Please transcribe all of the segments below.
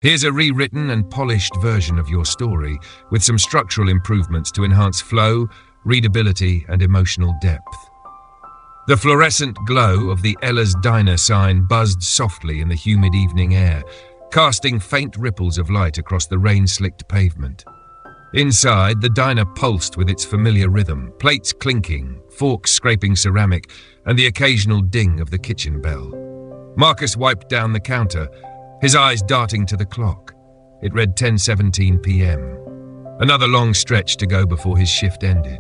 Here's a rewritten and polished version of your story with some structural improvements to enhance flow, readability, and emotional depth. The fluorescent glow of the Ella's Diner sign buzzed softly in the humid evening air, casting faint ripples of light across the rain-slicked pavement. Inside, the diner pulsed with its familiar rhythm, plates clinking, forks scraping ceramic, and the occasional ding of the kitchen bell. Marcus wiped down the counter, his eyes darting to the clock. It read 10:17 p.m. Another long stretch to go before his shift ended.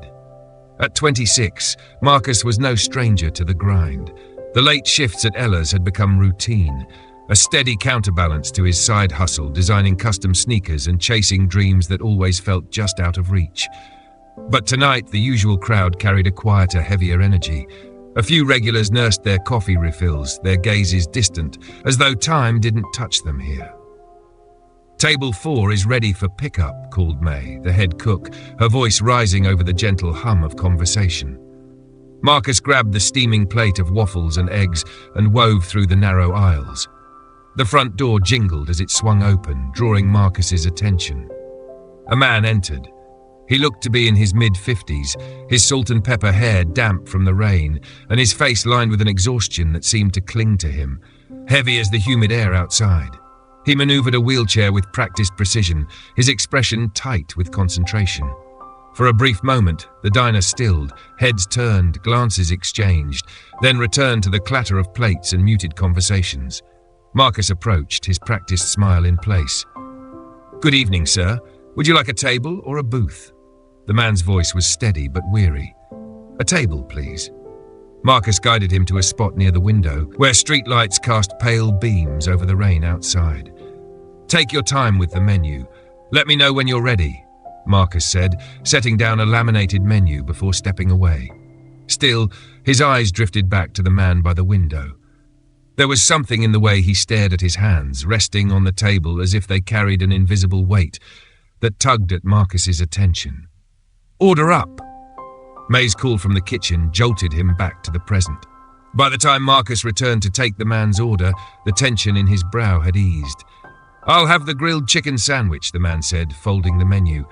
At 26, Marcus was no stranger to the grind. The late shifts at Ella's had become routine, a steady counterbalance to his side hustle, designing custom sneakers and chasing dreams that always felt just out of reach. But tonight, the usual crowd carried a quieter, heavier energy. A few regulars nursed their coffee refills, their gazes distant, as though time didn't touch them here. "Table 4 is ready for pickup," called May, the head cook, her voice rising over the gentle hum of conversation. Marcus grabbed the steaming plate of waffles and eggs and wove through the narrow aisles. The front door jingled as it swung open, drawing Marcus's attention. A man entered. He looked to be in his mid-50s, his salt and pepper hair damp from the rain, and his face lined with an exhaustion that seemed to cling to him, heavy as the humid air outside. He maneuvered a wheelchair with practiced precision, his expression tight with concentration. For a brief moment, the diner stilled, heads turned, glances exchanged, then returned to the clatter of plates and muted conversations. Marcus approached, his practiced smile in place. "Good evening, sir. Would you like a table or a booth?" The man's voice was steady but weary. "A table, please." Marcus guided him to a spot near the window, where streetlights cast pale beams over the rain outside. "Take your time with the menu. Let me know when you're ready," Marcus said, setting down a laminated menu before stepping away. Still, his eyes drifted back to the man by the window. There was something in the way he stared at his hands, resting on the table as if they carried an invisible weight, that tugged at Marcus's attention. "Order up!" May's call from the kitchen jolted him back to the present. By the time Marcus returned to take the man's order, the tension in his brow had eased. "I'll have the grilled chicken sandwich," the man said, folding the menu.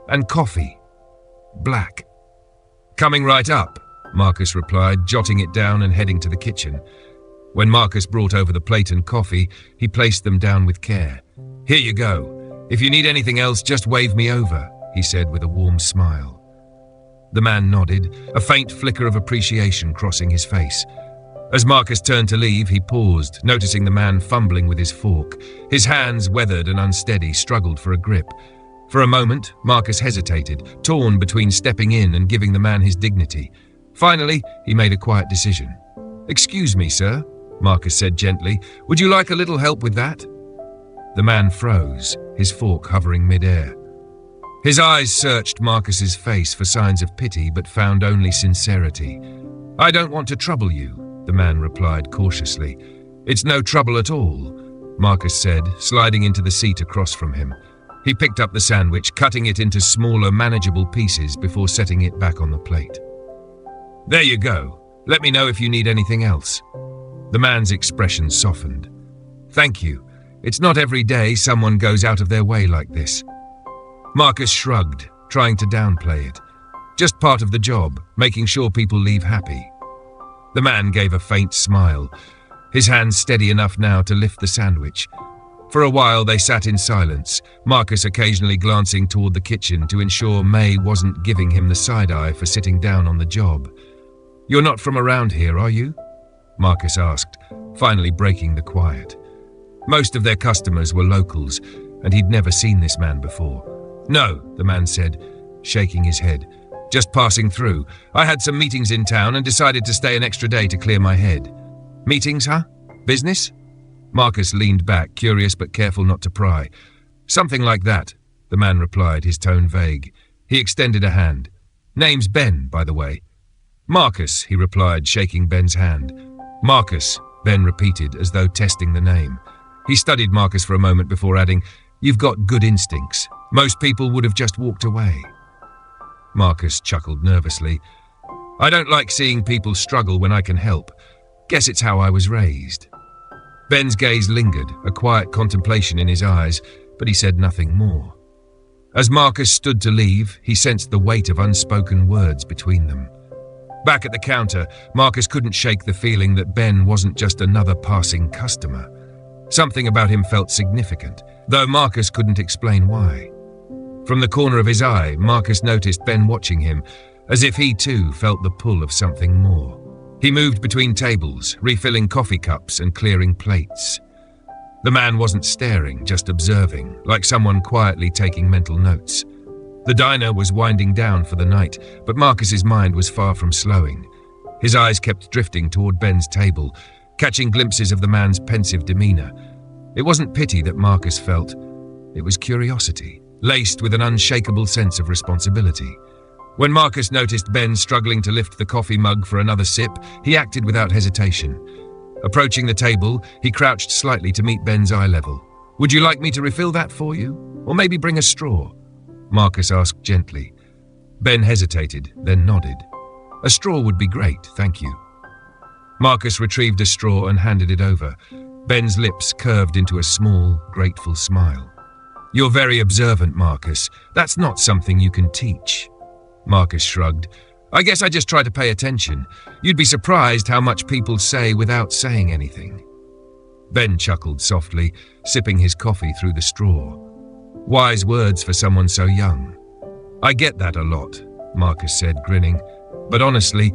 "And coffee. Black." "Coming right up," Marcus replied, jotting it down and heading to the kitchen. When Marcus brought over the plate and coffee, he placed them down with care. "Here you go. If you need anything else, just wave me over," he said with a warm smile. The man nodded, a faint flicker of appreciation crossing his face. As Marcus turned to leave, he paused, noticing the man fumbling with his fork. His hands, weathered and unsteady, struggled for a grip. For a moment, Marcus hesitated, torn between stepping in and giving the man his dignity. Finally, he made a quiet decision. "Excuse me, sir," Marcus said gently. "Would you like a little help with that?" The man froze, his fork hovering mid-air. His eyes searched Marcus's face for signs of pity, but found only sincerity. "I don't want to trouble you," the man replied cautiously. "It's no trouble at all," Marcus said, sliding into the seat across from him. He picked up the sandwich, cutting it into smaller, manageable pieces before setting it back on the plate. "There you go. Let me know if you need anything else." The man's expression softened. "Thank you. It's not every day someone goes out of their way like this." Marcus shrugged, trying to downplay it. Just part of the job, making sure people leave happy. The man gave a faint smile, his hands steady enough now to lift the sandwich. For a while they sat in silence, Marcus occasionally glancing toward the kitchen to ensure May wasn't giving him the side-eye for sitting down on the job. "You're not from around here, are you?" Marcus asked, finally breaking the quiet. Most of their customers were locals, and he'd never seen this man before. "No," the man said, shaking his head. "Just passing through. I had some meetings in town and decided to stay an extra day to clear my head." "Meetings, huh? Business?" Marcus leaned back, curious but careful not to pry. "Something like that," the man replied, his tone vague. He extended a hand. "Name's Ben, by the way." "Marcus," he replied, shaking Ben's hand. "Marcus," Ben repeated, as though testing the name. He studied Marcus for a moment before adding, "You've got good instincts. Most people would have just walked away." Marcus chuckled nervously. "I don't like seeing people struggle when I can help. Guess it's how I was raised." Ben's gaze lingered, a quiet contemplation in his eyes, but he said nothing more. As Marcus stood to leave, he sensed the weight of unspoken words between them. Back at the counter, Marcus couldn't shake the feeling that Ben wasn't just another passing customer. Something about him felt significant, though Marcus couldn't explain why. From the corner of his eye, Marcus noticed Ben watching him, as if he too felt the pull of something more. He moved between tables, refilling coffee cups and clearing plates. The man wasn't staring, just observing, like someone quietly taking mental notes. The diner was winding down for the night, but Marcus's mind was far from slowing. His eyes kept drifting toward Ben's table, catching glimpses of the man's pensive demeanor. It wasn't pity that Marcus felt. It was curiosity, laced with an unshakable sense of responsibility. When Marcus noticed Ben struggling to lift the coffee mug for another sip, he acted without hesitation. Approaching the table, he crouched slightly to meet Ben's eye level. "Would you like me to refill that for you? Or maybe bring a straw?" Marcus asked gently. Ben hesitated, then nodded. "A straw would be great, thank you." Marcus retrieved a straw and handed it over. Ben's lips curved into a small, grateful smile. "You're very observant, Marcus. That's not something you can teach." Marcus shrugged. "I guess I just try to pay attention. You'd be surprised how much people say without saying anything." Ben chuckled softly, sipping his coffee through the straw. Wise words for someone so young. "I get that a lot," Marcus said, grinning. "But honestly,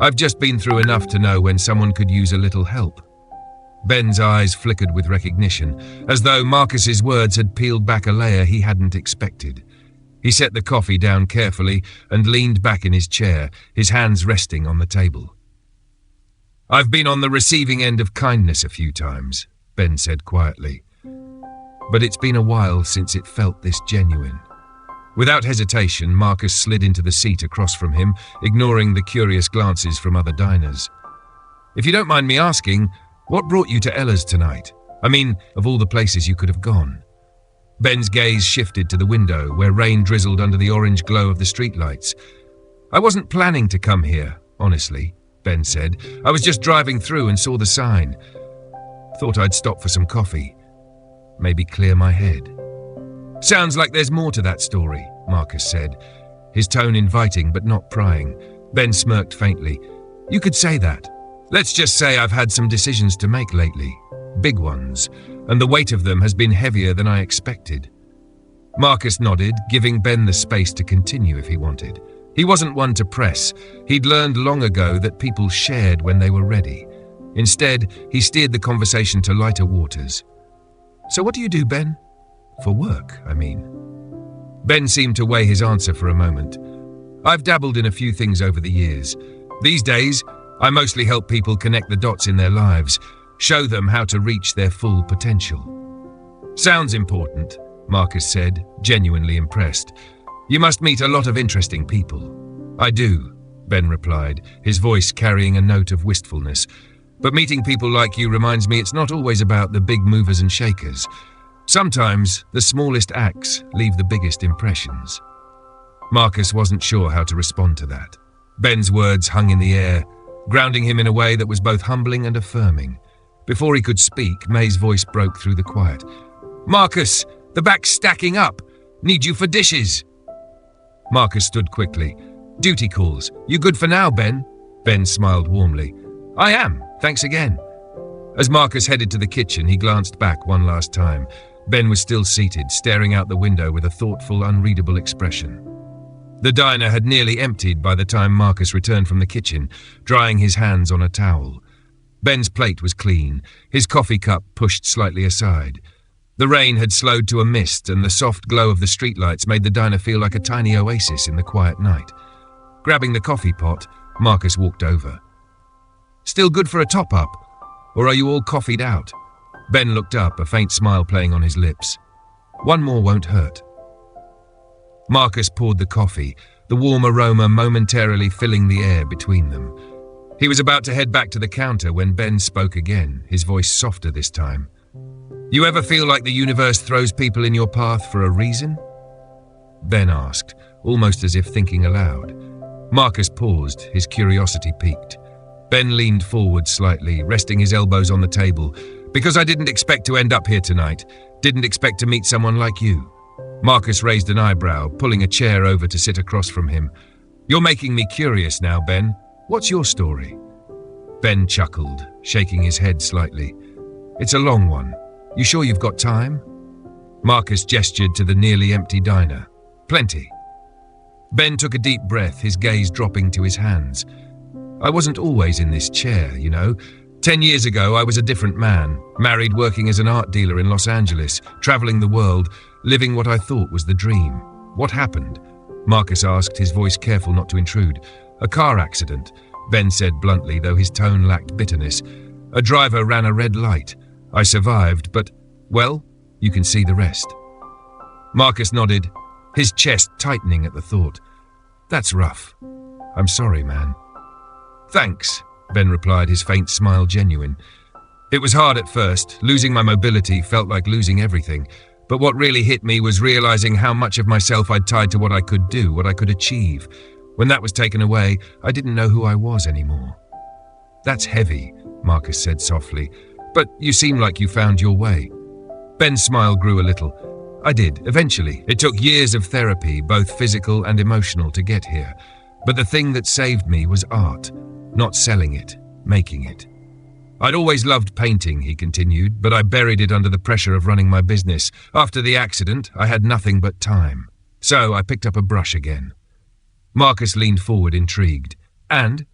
I've just been through enough to know when someone could use a little help." Ben's eyes flickered with recognition, as though Marcus's words had peeled back a layer he hadn't expected. He set the coffee down carefully and leaned back in his chair, his hands resting on the table. "I've been on the receiving end of kindness a few times," Ben said quietly. "But it's been a while since it felt this genuine." Without hesitation, Marcus slid into the seat across from him, ignoring the curious glances from other diners. "If you don't mind me asking, what brought you to Ella's tonight? I mean, of all the places you could have gone." Ben's gaze shifted to the window, where rain drizzled under the orange glow of the streetlights. "I wasn't planning to come here, honestly," Ben said. "I was just driving through and saw the sign. Thought I'd stop for some coffee. Maybe clear my head." "Sounds like there's more to that story," Marcus said, his tone inviting but not prying. Ben smirked faintly. "You could say that. Let's just say I've had some decisions to make lately. Big ones. And the weight of them has been heavier than I expected." Marcus nodded, giving Ben the space to continue if he wanted. He wasn't one to press. He'd learned long ago that people shared when they were ready. Instead, he steered the conversation to lighter waters. "So what do you do, Ben? For work, I mean." Ben seemed to weigh his answer for a moment. "I've dabbled in a few things over the years. These days, I mostly help people connect the dots in their lives, show them how to reach their full potential." "Sounds important," Marcus said, genuinely impressed. "You must meet a lot of interesting people." "I do," Ben replied, his voice carrying a note of wistfulness. "But meeting people like you reminds me it's not always about the big movers and shakers. Sometimes the smallest acts leave the biggest impressions." Marcus wasn't sure how to respond to that. Ben's words hung in the air, grounding him in a way that was both humbling and affirming. Before he could speak, May's voice broke through the quiet. "Marcus, the back's stacking up. Need you for dishes." Marcus stood quickly. "Duty calls. You good for now, Ben?" Ben smiled warmly. "I am. Thanks again." As Marcus headed to the kitchen, he glanced back one last time. Ben was still seated, staring out the window with a thoughtful, unreadable expression. The diner had nearly emptied by the time Marcus returned from the kitchen, drying his hands on a towel. Ben's plate was clean, his coffee cup pushed slightly aside. The rain had slowed to a mist, and the soft glow of the streetlights made the diner feel like a tiny oasis in the quiet night. Grabbing the coffee pot, Marcus walked over. "Still good for a top-up? Or are you all coffeed out?" Ben looked up, a faint smile playing on his lips. "One more won't hurt." Marcus poured the coffee, the warm aroma momentarily filling the air between them. He was about to head back to the counter when Ben spoke again, his voice softer this time. "You ever feel like the universe throws people in your path for a reason?" Ben asked, almost as if thinking aloud. Marcus paused, his curiosity piqued. Ben leaned forward slightly, resting his elbows on the table, Because I didn't expect to end up here tonight. Didn't expect to meet someone like you." Marcus raised an eyebrow, pulling a chair over to sit across from him. "You're making me curious now, Ben. What's your story?" Ben chuckled, shaking his head slightly. "It's a long one. You sure you've got time?" Marcus gestured to the nearly empty diner. "Plenty." Ben took a deep breath, his gaze dropping to his hands. "I wasn't always in this chair, you know. 10 years ago, I was a different man, married, working as an art dealer in Los Angeles, traveling the world, living what I thought was the dream. What happened?" Marcus asked, his voice careful not to intrude. "A car accident," Ben said bluntly, though his tone lacked bitterness. "A driver ran a red light. I survived, but, well, you can see the rest." Marcus nodded, his chest tightening at the thought. "That's rough. I'm sorry, man." "Thanks," Ben replied, his faint smile genuine. "It was hard at first. Losing my mobility felt like losing everything. But what really hit me was realizing how much of myself I'd tied to what I could do, what I could achieve. When that was taken away, I didn't know who I was anymore." "That's heavy," Marcus said softly. "But you seem like you found your way." Ben's smile grew a little. "I did, eventually. It took years of therapy, both physical and emotional, to get here. But the thing that saved me was art. Not selling it, making it. I'd always loved painting," he continued, "but I buried it under the pressure of running my business. After the accident, I had nothing but time. So I picked up a brush again." Marcus leaned forward, intrigued. And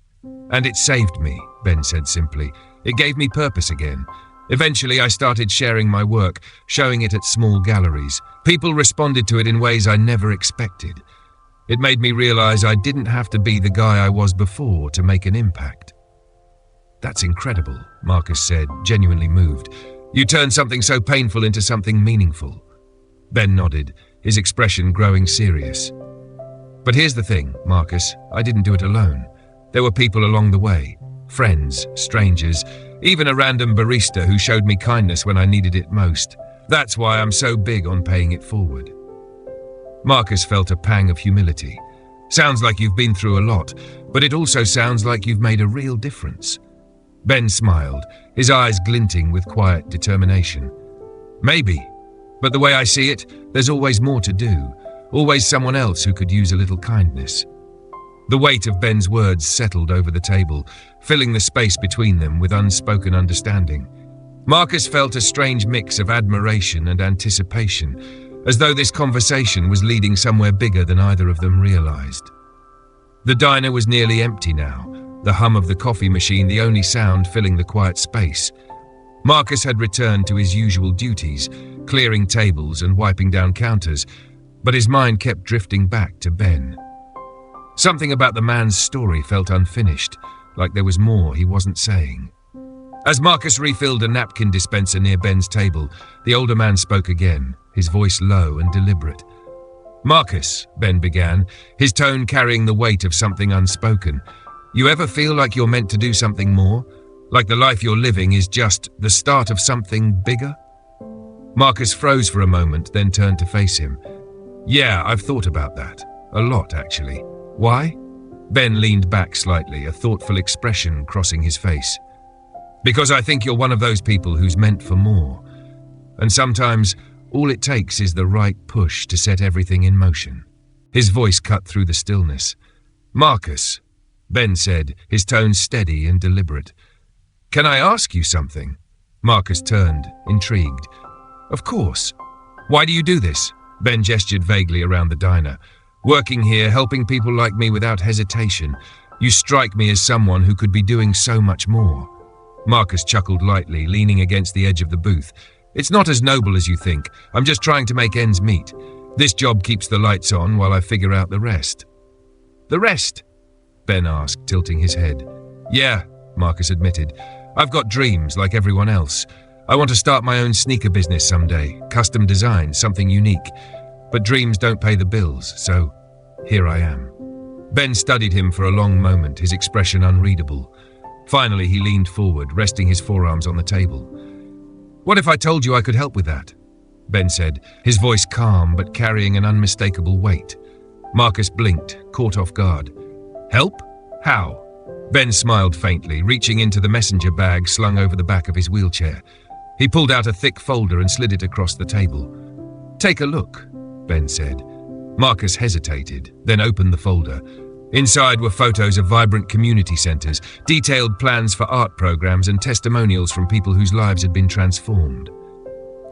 it saved me," Ben said simply. "It gave me purpose again. Eventually, I started sharing my work, showing it at small galleries. People responded to it in ways I never expected. It made me realize I didn't have to be the guy I was before to make an impact." "That's incredible," Marcus said, genuinely moved. "You turned something so painful into something meaningful." Ben nodded, his expression growing serious. "But here's the thing, Marcus, I didn't do it alone. There were people along the way. Friends, strangers, even a random barista who showed me kindness when I needed it most. That's why I'm so big on paying it forward." Marcus felt a pang of humility. "Sounds like you've been through a lot, but it also sounds like you've made a real difference." Ben smiled, his eyes glinting with quiet determination. "Maybe, but the way I see it, there's always more to do, always someone else who could use a little kindness." The weight of Ben's words settled over the table, filling the space between them with unspoken understanding. Marcus felt a strange mix of admiration and anticipation, as though this conversation was leading somewhere bigger than either of them realized. The diner was nearly empty now, the hum of the coffee machine the only sound filling the quiet space. Marcus had returned to his usual duties, clearing tables and wiping down counters, but his mind kept drifting back to Ben. Something about the man's story felt unfinished, like there was more he wasn't saying. As Marcus refilled a napkin dispenser near Ben's table, the older man spoke again, his voice low and deliberate. "Marcus," Ben began, his tone carrying the weight of something unspoken, "you ever feel like you're meant to do something more? Like the life you're living is just the start of something bigger?" Marcus froze for a moment, then turned to face him. "Yeah, I've thought about that. A lot, actually." "Why?" Ben leaned back slightly, a thoughtful expression crossing his face. "Because I think you're one of those people who's meant for more. And sometimes all it takes is the right push to set everything in motion." His voice cut through the stillness. "Marcus," Ben said, his tone steady and deliberate. "Can I ask you something?" Marcus turned, intrigued. "Of course. Why do you do this?" Ben gestured vaguely around the diner. "Working here, helping people like me without hesitation. You strike me as someone who could be doing so much more." Marcus chuckled lightly, leaning against the edge of the booth. "It's not as noble as you think. I'm just trying to make ends meet. This job keeps the lights on while I figure out the rest." "The rest?" Ben asked, tilting his head. "Yeah," Marcus admitted. "I've got dreams like everyone else. I want to start my own sneaker business someday, custom design, something unique. But dreams don't pay the bills, so here I am." Ben studied him for a long moment, his expression unreadable. Finally, he leaned forward, resting his forearms on the table. "What if I told you I could help with that?" Ben said, his voice calm but carrying an unmistakable weight. Marcus blinked, caught off guard. "Help? How?" Ben smiled faintly, reaching into the messenger bag slung over the back of his wheelchair. He pulled out a thick folder and slid it across the table. "Take a look," Ben said. Marcus hesitated, then opened the folder. Inside were photos of vibrant community centres, detailed plans for art programmes and testimonials from people whose lives had been transformed.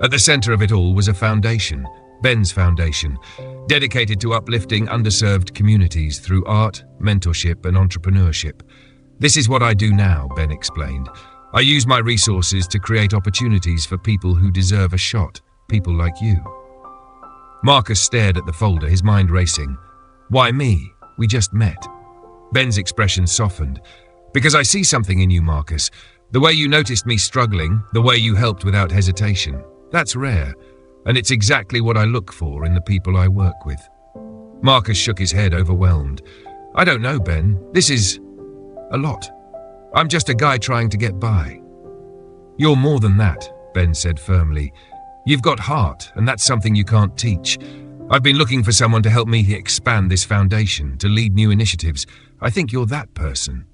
At the centre of it all was a foundation, Ben's foundation, dedicated to uplifting underserved communities through art, mentorship and entrepreneurship. "This is what I do now," Ben explained. "I use my resources to create opportunities for people who deserve a shot, people like you." Marcus stared at the folder, his mind racing. "Why me? We just met." Ben's expression softened. "Because I see something in you, Marcus. The way you noticed me struggling, the way you helped without hesitation. That's rare, and it's exactly what I look for in the people I work with." Marcus shook his head, overwhelmed. "I don't know, Ben. This is a lot. I'm just a guy trying to get by." "You're more than that," Ben said firmly. "You've got heart, and that's something you can't teach. I've been looking for someone to help me expand this foundation, to lead new initiatives. I think you're that person."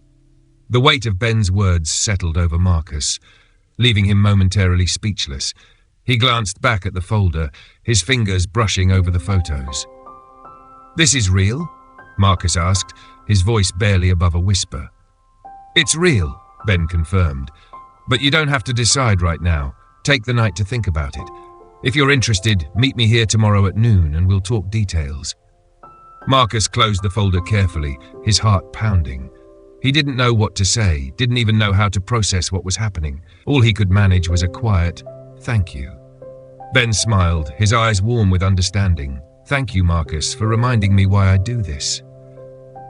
The weight of Ben's words settled over Marcus, leaving him momentarily speechless. He glanced back at the folder, his fingers brushing over the photos. "This is real?" Marcus asked, his voice barely above a whisper. "It's real," Ben confirmed. "But you don't have to decide right now. Take the night to think about it. If you're interested, meet me here tomorrow at noon and we'll talk details." Marcus closed the folder carefully, his heart pounding. He didn't know what to say, didn't even know how to process what was happening. All he could manage was a quiet, "Thank you." Ben smiled, his eyes warm with understanding. "Thank you, Marcus, for reminding me why I do this."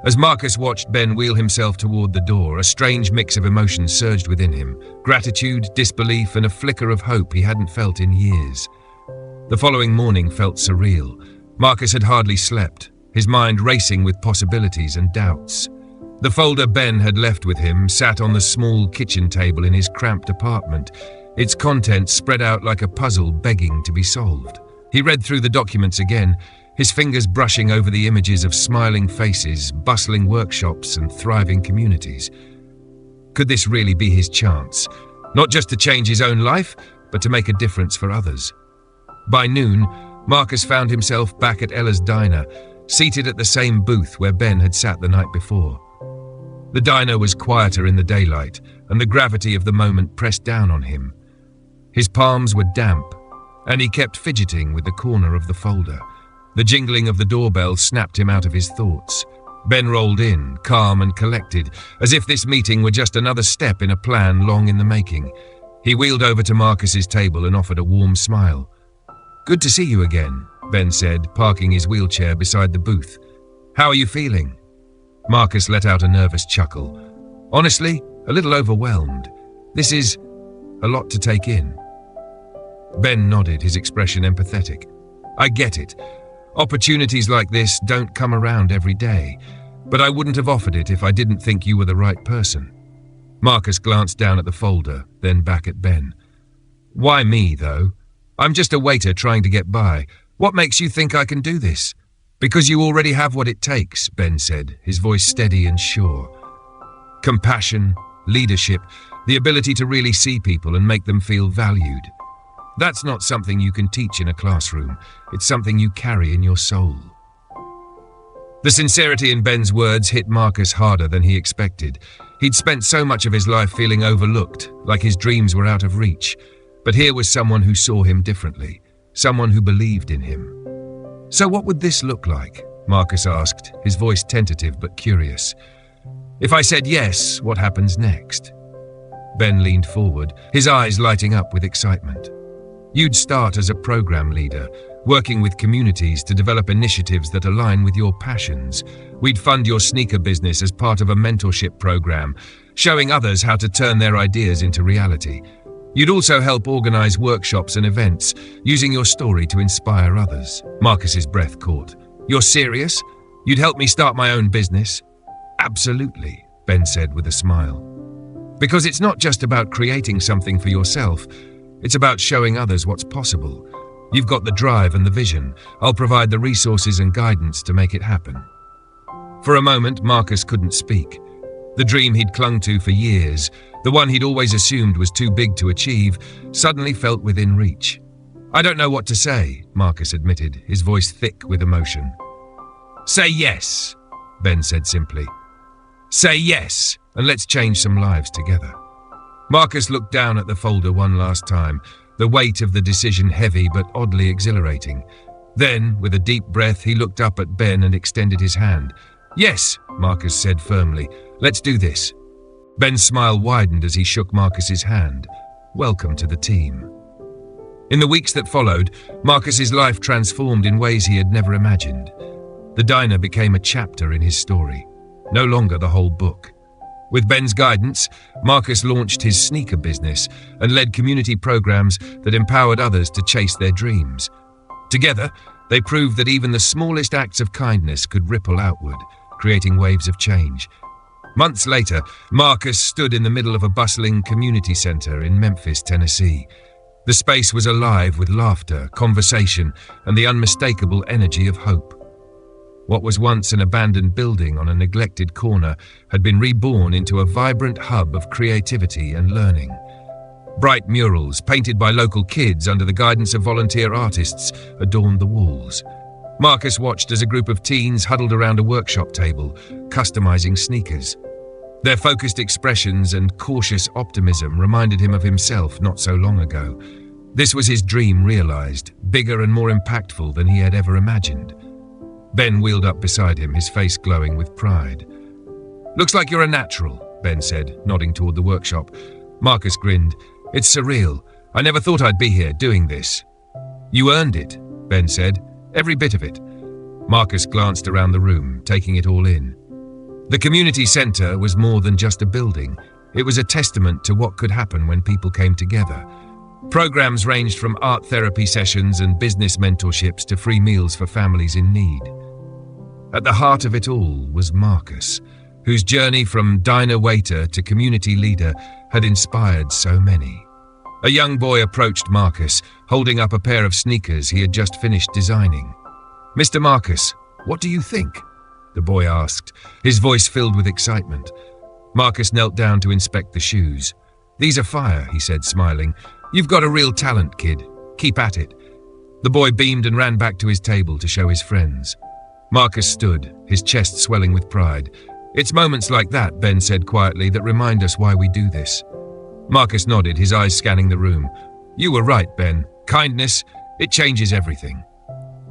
As Marcus watched Ben wheel himself toward the door, a strange mix of emotions surged within him. Gratitude, disbelief, and a flicker of hope he hadn't felt in years. The following morning felt surreal. Marcus had hardly slept, his mind racing with possibilities and doubts. The folder Ben had left with him sat on the small kitchen table in his cramped apartment, its contents spread out like a puzzle begging to be solved. He read through the documents again, his fingers brushing over the images of smiling faces, bustling workshops, and thriving communities. Could this really be his chance? Not just to change his own life, but to make a difference for others. By noon, Marcus found himself back at Ella's diner, seated at the same booth where Ben had sat the night before. The diner was quieter in the daylight, and the gravity of the moment pressed down on him. His palms were damp, and he kept fidgeting with the corner of the folder. The jingling of the doorbell snapped him out of his thoughts. Ben rolled in, calm and collected, as if this meeting were just another step in a plan long in the making. He wheeled over to Marcus's table and offered a warm smile. "Good to see you again," Ben said, parking his wheelchair beside the booth. "How are you feeling?" Marcus let out a nervous chuckle. "Honestly, a little overwhelmed. This is a lot to take in." Ben nodded, his expression empathetic. "I get it. Opportunities like this don't come around every day, but I wouldn't have offered it if I didn't think you were the right person." Marcus glanced down at the folder, then back at Ben. "Why me, though? I'm just a waiter trying to get by. What makes you think I can do this?" "Because you already have what it takes," Ben said, his voice steady and sure. "Compassion, leadership, the ability to really see people and make them feel valued. That's not something you can teach in a classroom. It's something you carry in your soul." The sincerity in Ben's words hit Marcus harder than he expected. He'd spent so much of his life feeling overlooked, like his dreams were out of reach. But here was someone who saw him differently, someone who believed in him. "So what would this look like?" Marcus asked, his voice tentative but curious. "If I said yes, what happens next?" Ben leaned forward, his eyes lighting up with excitement. "You'd start as a program leader, working with communities to develop initiatives that align with your passions. We'd fund your sneaker business as part of a mentorship program, showing others how to turn their ideas into reality. You'd also help organize workshops and events, using your story to inspire others." Marcus's breath caught. "You're serious? You'd help me start my own business?" "Absolutely," Ben said with a smile. "Because it's not just about creating something for yourself, it's about showing others what's possible. You've got the drive and the vision. I'll provide the resources and guidance to make it happen." For a moment, Marcus couldn't speak. The dream he'd clung to for years, The one he'd always assumed was too big to achieve suddenly felt within reach. "I don't know what to say," Marcus admitted, his voice thick with emotion. "Say yes," Ben said simply. "Say yes, and let's change some lives together." Marcus looked down at the folder one last time, the weight of the decision heavy but oddly exhilarating. Then, with a deep breath, he looked up at Ben and extended his hand. "Yes," Marcus said firmly, "let's do this." Ben's smile widened as he shook Marcus's hand. "Welcome to the team." In the weeks that followed, Marcus's life transformed in ways he had never imagined. The diner became a chapter in his story, no longer the whole book. With Ben's guidance, Marcus launched his sneaker business and led community programs that empowered others to chase their dreams. Together, they proved that even the smallest acts of kindness could ripple outward, creating waves of change. Months later, Marcus stood in the middle of a bustling community center in Memphis, Tennessee. The space was alive with laughter, conversation, and the unmistakable energy of hope. What was once an abandoned building on a neglected corner had been reborn into a vibrant hub of creativity and learning. Bright murals, painted by local kids under the guidance of volunteer artists, adorned the walls. Marcus watched as a group of teens huddled around a workshop table, customizing sneakers. Their focused expressions and cautious optimism reminded him of himself not so long ago. This was his dream realized, bigger and more impactful than he had ever imagined. Ben wheeled up beside him, his face glowing with pride. "Looks like you're a natural," Ben said, nodding toward the workshop. Marcus grinned. "It's surreal. I never thought I'd be here doing this." "You earned it," Ben said. "Every bit of it." Marcus glanced around the room, taking it all in. The community center was more than just a building. It was a testament to what could happen when people came together. Programs ranged from art therapy sessions and business mentorships to free meals for families in need. At the heart of it all was Marcus, whose journey from diner waiter to community leader had inspired so many. A young boy approached Marcus, holding up a pair of sneakers he had just finished designing. "Mr. Marcus, what do you think?" the boy asked, his voice filled with excitement. Marcus knelt down to inspect the shoes. "These are fire," he said, smiling. "You've got a real talent, kid. Keep at it." The boy beamed and ran back to his table to show his friends. Marcus stood, his chest swelling with pride. "It's moments like that," Ben said quietly, "that remind us why we do this." Marcus nodded, his eyes scanning the room. "You were right, Ben. Kindness, it changes everything."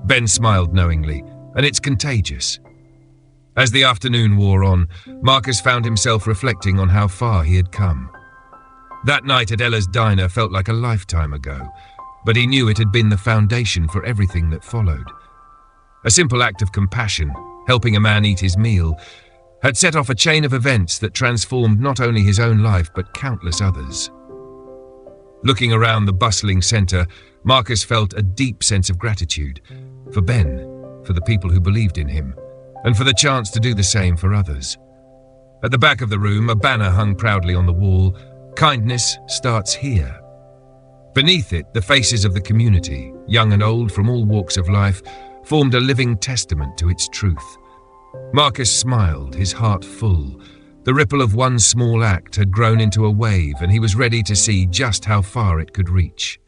Ben smiled knowingly, "And it's contagious." As the afternoon wore on, Marcus found himself reflecting on how far he had come. That night at Ella's diner felt like a lifetime ago, but he knew it had been the foundation for everything that followed. A simple act of compassion, helping a man eat his meal, had set off a chain of events that transformed not only his own life but countless others. Looking around the bustling center, Marcus felt a deep sense of gratitude for Ben, for the people who believed in him, and for the chance to do the same for others. At the back of the room, a banner hung proudly on the wall. "Kindness starts here." Beneath it, the faces of the community, young and old from all walks of life, formed a living testament to its truth. Marcus smiled, his heart full. The ripple of one small act had grown into a wave, and he was ready to see just how far it could reach.